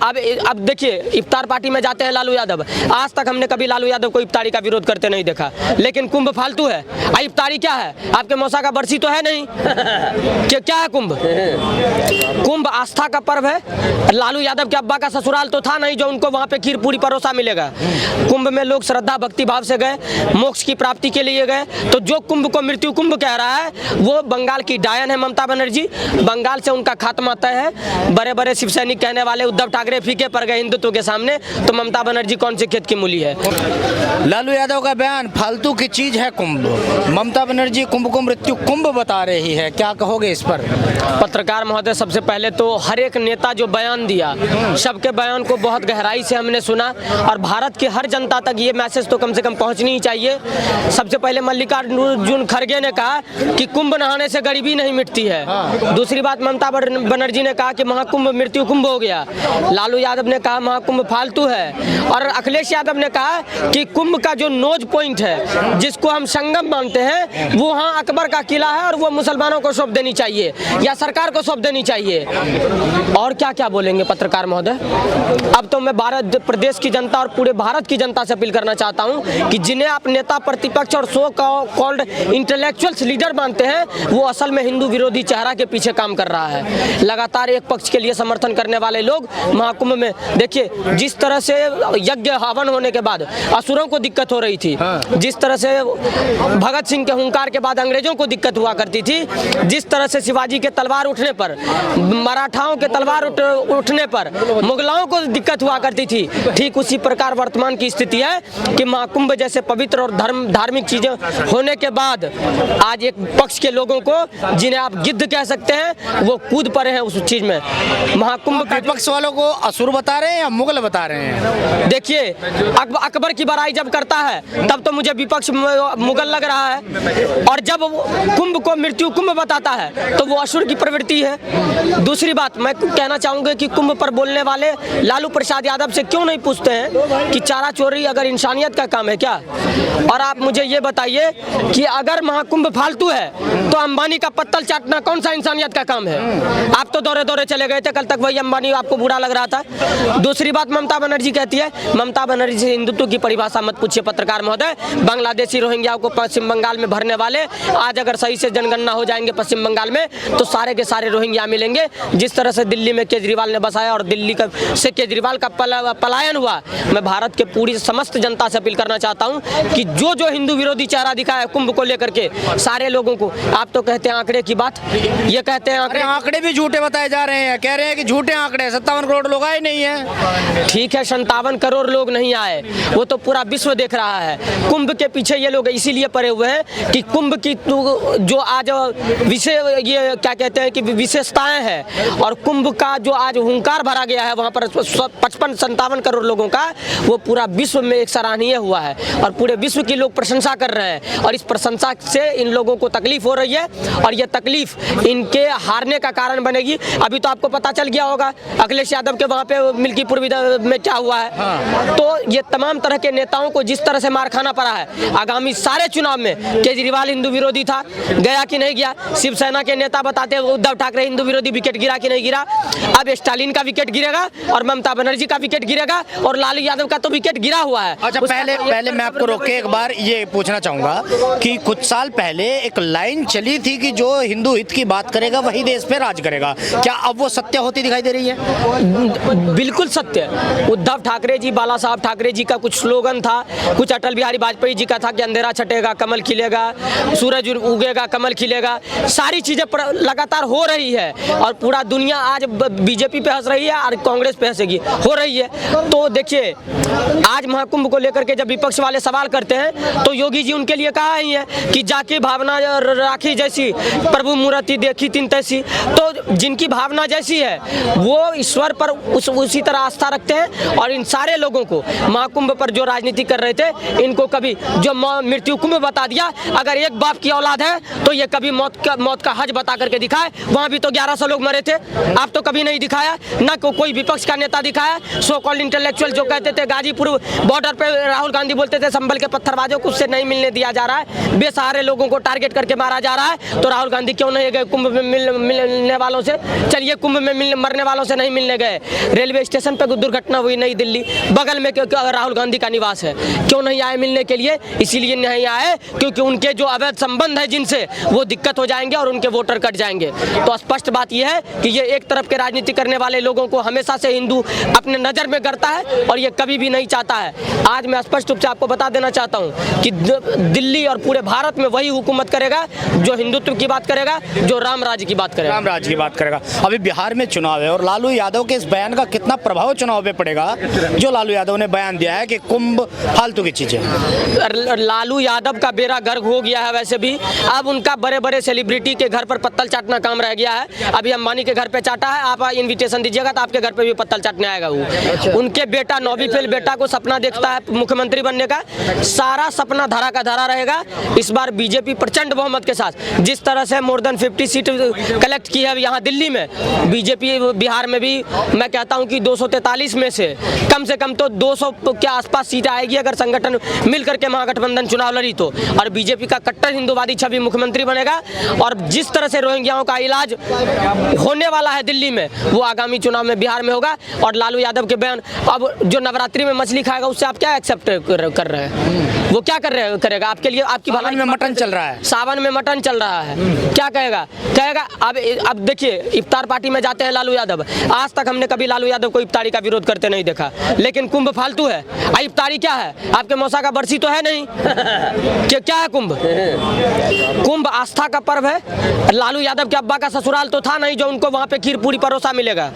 अब देखिए, इफ्तार पार्टी में जाते हैं लालू यादव, आज तक हमने कभी लालू यादव को इफ्तारी का विरोध करते नहीं देखा, लेकिन कुंभ फालतू है। इफ्तारी क्या है? आपके मौसा का बरसी तो है नहीं क्या है कुंभ? कुंभ आस्था का पर्व है। लालू यादव के अब्बा का ससुराल तो था नहीं जो उनको वहाँ पे खीर पूरी परोसा मिलेगा। कुंभ में लोग श्रद्धा भक्ति भाव से गए, मोक्ष की प्राप्ति के लिए गए। तो जो कुंभ को मृत्यु कुंभ कह रहा है वो बंगाल की डायन है ममता बनर्जी। बंगाल से उनका खात्मा तय है। बड़े बड़े शिव सैनिक कहने वाले उद्धव ठाकरे फीके पड़ गए हिंदुत्व के सामने, तो ममता बनर्जी कौन से खेत की मूली है? लालू यादव का बयान फालतू की चीज है कुंभ। ममता बनर्जी कुंभ को मृत्यु कुंभ बता रही है, क्या कहोगे इस पर? पत्रकार महोदय, सबसे पहले तो हर एक नेता जो बयान दिया, सबके बयान को बहुत गहराई से हमने सुना और भारत की हर जनता तक ये मैसेज तो कम से कम पहुंचनी ही चाहिए। सबसे पहले मल्लिकार्जुन खड़गे ने कहा कि कुंभ नहाने से गरीबी नहीं मिटती है। दूसरी बात, ममता बनर्जी ने कहा कि महाकुंभ मृत्यु कुंभ हो गया। लालू यादव ने कहा महाकुंभ फालतू है। और अखिलेश यादव ने कहा कि कुंभ का जो नोज पॉइंट है, जिसको हम संगम मानते हैं, वो हाँ अकबर का किला है और वो मुसलमानों को सौंप देनी चाहिए या सरकार को सौंप देनी चाहिए। और क्या क्या बोलेंगे पत्रकार महोदय? अब तो मैं भारत प्रदेश की जनता और पूरे भारत की जनता से अपील करना चाहता हूं कि जिन्हें आप नेता प्रतिपक्ष और सो कॉल्ड इंटेलेक्चुअल्स लीडर मानते हैं, वो असल में हिंदू विरोधी चेहरा के पीछे काम कर रहा है। लगातार एक पक्ष के लिए समर्थन करने वाले लोग महाकुंभ में, देखिए जिस तरह से यज्ञ हवन होने के बाद असुरों को दिक्कत हो रही थी, जिस तरह से भगत सिंह के हुंकार के बाद अंग्रेजों को दिक्कत हुआ करती थी, जिस तरह से शिवाजी के तलवार उठने पर, मराठाओं के तलवार उठने पर मुगलों को दिक्कत हुआ करती थी, ठीक उसी प्रकार वर्तमान की स्थिति है कि महाकुंभ जैसे पवित्र और धार्मिक चीजें होने के बाद आज एक पक्ष के लोगों को, जिन्हें आप गिद्ध कह सकते हैं, वो कूद पड़े हैं उस चीज में। महाकुंभ विपक्ष वालों को असुर बता रहे हैं या मुगल बता रहे हैं? देखिए, अकबर की बड़ाई जब करता है तब तो मुझे विपक्ष मुगल लग रहा है, और जब कुंभ को मृत्यु कुंभ बताता है तो वो असुर की प्रवृत्ति है। दूसरी बात मैं कहना चाहूंगा कि कुंभ पर बोलने वाले लालू प्रसाद यादव से क्यों नहीं पूछते हैं कि चारा चोरी अगर इंसानियत का काम है क्या? और आप मुझे ये बताइए कि अगर महाकुंभ फालतू है तो अंबानी का पत्तल चाटना कौन सा इंसानियत का काम है? आप तो दौरे दौरे चले गए थे, कल तक वही अंबानी आपको बुरा लग रहा था। दूसरी बात, ममता बनर्जी कहती है, ममता बनर्जी से हिंदुत्व की परिभाषा मत पूछिए पत्रकार महोदय। बांग्लादेशी रोहिंग्याओं को पश्चिम बंगाल में भरने वाले, आज अगर सही से जनगणना हो जाएंगे पश्चिम बंगाल में तो सारे के सारे रोहिंग्या मिलेंगे। जिस तरह से दिल्ली में केजरीवाल ने बसाया और दिल्ली से केजरीवाल का पलायन हुआ, मैं भारत के पूरी समस्त जनता से अपील करना चाहता हूं कि जो जो हिंदू विरोधी चेहरा दिखाया कुंभ को लेकर के सारे लोगों को, आप तो कहते हैं आंकड़े की बात, ये कहते हैं आंकड़े भी झूठे बताए जा रहे हैं, कह रहे हैं कि झूठे आंकड़े, 57 करोड़ लोग आए नहीं है। ठीक है, 57 करोड़ लोग नहीं आए, वो तो पूरा विश्व देख रहा है। कुंभ के पीछे ये लोग इसीलिए पड़े हुए हैं कि कुंभ की जो आज विषय, ये क्या कहते हैं कि विशेषताएं हैं, और कुंभ का जो आज हुंकार भरा गया है वहाँ पर 55-57 करोड़ लोगों का, वो पूरा विश्व में एक सराहनीय हुआ है और पूरे विश्व के लोग प्रशंसा कर रहे हैं। और इस प्रशंसा से इन लोगों को तकलीफ हो रही है और ये तकलीफ इनके हारने का कारण बनेगी। अभी तो आपको पता चल गया होगा अखिलेश यादव के वहाँ पे मिल्कीपुर में क्या हुआ है। तो ये तमाम तरह के नेताओं को जिस तरह से मार खाना पड़ा है, आगामी सारे चुनाव में केजरीवाल हिंदू विरोधी था, गया कि नहीं गया? शिवसेना के नेता बताते हैं उद्धव ठाकरे हिंदू विरोधी, विकेट गिरा कि नहीं गिरा? अब स्टालिन का विकेट गिरेगा और ममता बनर्जी का विकेट गिरेगा और लालू यादव का तो विकेट गिरा हुआ है। अच्छा, पहले मैं आपको रोक के एक बार ये पूछना चाहूंगा कि कुछ साल पहले एक लाइन चली थी कि जो हिंदू हित की बात करेगा वही देश पे राज करेगा, क्या अब वो सत्य होती दिखाई दे रही है? बिल्कुल सत्य। उद्धव ठाकरे जी, बाला साहब ठाकरे जी का कुछ स्लोगन था, कुछ अटल बिहारी वाजपेयी जी का था कि अंधेरा छटेगा कमल खिलेगा, सूरज उगेगा कमल खिलेगा। सारी चीजें लगातार हो रही है और पूरा दुनिया आज बीजेपी पे हंस रही है और कांग्रेस पे हंसेगी, हो रही है। तो देखिए, आज महाकुंभ को लेकर के जब विपक्ष वाले सवाल करते हैं तो योगी जी उनके लिए कहा ही है कि जाके भावना राखी जैसी प्रभु मूर्ति देखी तीन तैसी। तो जिनकी भावना जैसी है वो ईश्वर पर उसी तरह आस्था रखते हैं। और इन सारे लोगों को महाकुंभ पर जो राजनीति कर रहे थे, इनको कभी जो मृत्यु कुंभ बता दिया, अगर एक बाप की औलाद है तो ये कभी मौत का हज बता करके दिखाए। वहाँ भी तो 1100 लोग मरे थे, आप तो कभी नहीं दिखाया, ना कोई विपक्ष का नेता दिखाया। सो कॉल्ड इंटेलेक्चुअल जो कहते थे गाजीपुर बॉर्डर पे राहुल गांधी बोलते थे संभल के पत्थरबाजों को उससे नहीं मिलने दिया जा रहा है, बेसहारे लोगों को टारगेट करके मारा जा रहा है। तो राहुल गांधी क्यों नहीं गए कुंभ में मिलने वालों से? चलिए कुंभ में मरने वालों से नहीं मिलने गए, रेलवे स्टेशन पे दुर्घटना हुई नई दिल्ली, बगल में राहुल गांधी का निवास है, क्यों नहीं आए मिलने के लिए? इसीलिए नहीं आए क्योंकि उनके जो अवैध संबंध है जिनसे, वो दिक्कत हो जाएंगे और उनके वोटर कट जाएंगे। तो स्पष्ट बात यह है कि ये एक तरफ के राजनीति करने वाले लोगों को हमेशा से हिंदू अपने नज़र में करता है और ये कभी भी नहीं चाहता है। आज मैं स्पष्ट रूप से आपको बता देना चाहता हूँ कि दिल्ली और पूरे भारत में वही हुकूमत करेगा जो हिंदुत्व की बात करेगा, जो राम राज्य की बात करेगा। राम राज्य की बात करेगा। अभी बिहार में चुनाव है और लालू यादव के इस बयान का कितना प्रभाव चुनाव पे पड़ेगा, जो लालू यादव ने बयान दिया है कि कुंभ फालतू की चीजें। लालू यादव का बेड़ा गर्क हो गया है। वैसे भी अब उनका बड़े बड़े सेलिब्रिटी के घर पर पत्तल चाटना काम रह गया है। अभी अंबानी के घर पे चाटा है, आप इनविटेशन दीजिएगा तो आपके घर पे भी पत्तल चाटने आएगा वो। उनके बेटा 9वीं फेल बेटा को सपना देखता है मुख्यमंत्री बनने का, सारा सपना धरा का धरा रहेगा। इस बार बीजेपी प्रचंड बहुमत के साथ जिस तरह से मोर देन 50 सीट कलेक्ट की है यहाँ दिल्ली में, बीजेपी बिहार में भी मैं कहता हूँ कि 243 में से कम तो 200 के आसपास सीट आएगी अगर संगठन मिलकर के महागठबंधन चुनाव लड़ी तो। और बीजेपी का कट्टर हिंदूवादी छवि मुख्यमंत्री बनेगा और जिस तरह से रोहिंग्याओं का इलाज होने वाला है दिल्ली में, वो आगामी चुनाव में बिहार में होगा। और लालू यादव के बयान, अब जो नवरात्रि में मछली खाएगा उससे आप क्या एक्सेप्ट कर रहे हैं? वो क्या करेगा आपके लिए? आपकी भलाई में मटन चल रहा है, सावन में मटन चल रहा है, क्या कहेगा? अब देखिए, इफ्तार पार्टी में जाते हैं लालू यादव, आज तक हमने कभी लालू यादव को इफ्तारी का विरोध करते नहीं देखा, लेकिन कुंभ फालतू है। इफ्तारी क्या है? आपके मौसा का बरसी तो है नहीं क्या है कुंभ? कुंभ आस्था का पर्व है। लालू यादव के अब्बा का ससुराल तो था नहीं जो उनको वहाँ पे खीर पूरी परोसा मिलेगा।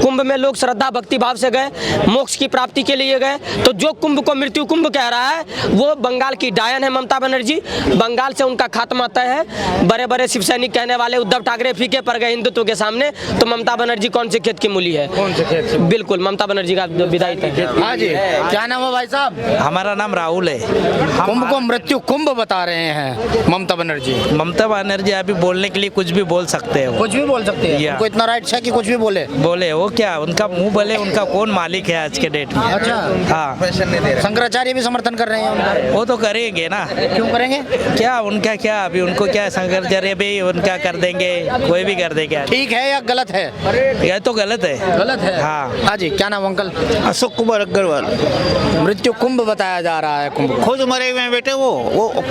कुंभ में लोग श्रद्धा भक्ति भाव से गए, मोक्ष की प्राप्ति के लिए गए। तो जो कुंभ को मृत्यु कुंभ कह रहा है वो बंगाल की डायन है ममता बनर्जी। बंगाल से उनका खात्मा तय है। बड़े बड़े शिव सैनिक कहने वाले उद्धव ठाकरे फीके पड़ गए हिंदुत्व के सामने, तो ममता बनर्जी कौन से खेत की मूली है? कौन से खेत? बिल्कुल ममता बनर्जी का विदाई तय। हाँ जी, क्या नाम है भाई साहब? हमारा नाम राहुल है। कुंभ को मृत्यु कुंभ बता रहे हैं ममता बनर्जी। ममता बनर्जी अभी बोलने के लिए कुछ भी बोल सकते हैं, कुछ भी बोल सकते हैं, उनको इतना राइट है कि कुछ भी बोले। वो क्या उनका मुंह बोले, उनका कौन मालिक है आज के डेट में? अच्छा, हाँ। शंकराचार्य भी समर्थन कर रहे हैं उनका। वो तो करेंगे ना, क्यों करेंगे? क्या उनका क्या अभी उनको क्या शंकराचार्य भी उनका कर देंगे, कोई भी कर देंगे। ठीक है या गलत है? यह तो गलत है। गलत है। हाँ। हाँ जी, क्या नाम अंकल? अशोक कुमार अग्रवाल। मृत्यु कुंभ बताया जा रहा है। कुंभ खुद मरे हुए हैं बेटे, वो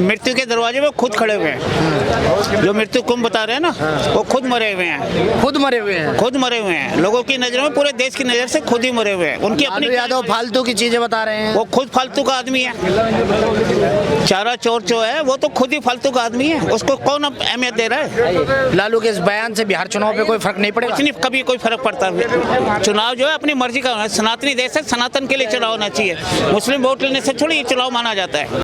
मृत्यु के दरवाजे में खुद खड़े हुए हैं। जो मृत्यु कुंभ बता रहे हैं ना, वो खुद मरे हुए हैं। खुद मरे हुए हैं? खुद मरे हुए हैं। लोगों की नजर में, पूरे देश की नजर से खुद ही मरे हुए हैं। उनकी अपनी लालू यादव फालतू की चीजें बता रहे हैं। वो खुद फालतू का आदमी है। चारा चोर जो है वो तो खुद ही फालतू का आदमी है, उसको कौन अब अहमियत दे रहा है? लालू के इस बयान से बिहार चुनाव पे कोई फर्क नहीं पड़ेगा? कुछ नहीं, कभी कोई फर्क पड़ता है? चुनाव जो है अपनी मर्जी का होना है। सनातनी देश है, सनातन के लिए चुनाव होना चाहिए। मुस्लिम वोट लेने से थोड़ी ये चुनाव माना जाता है।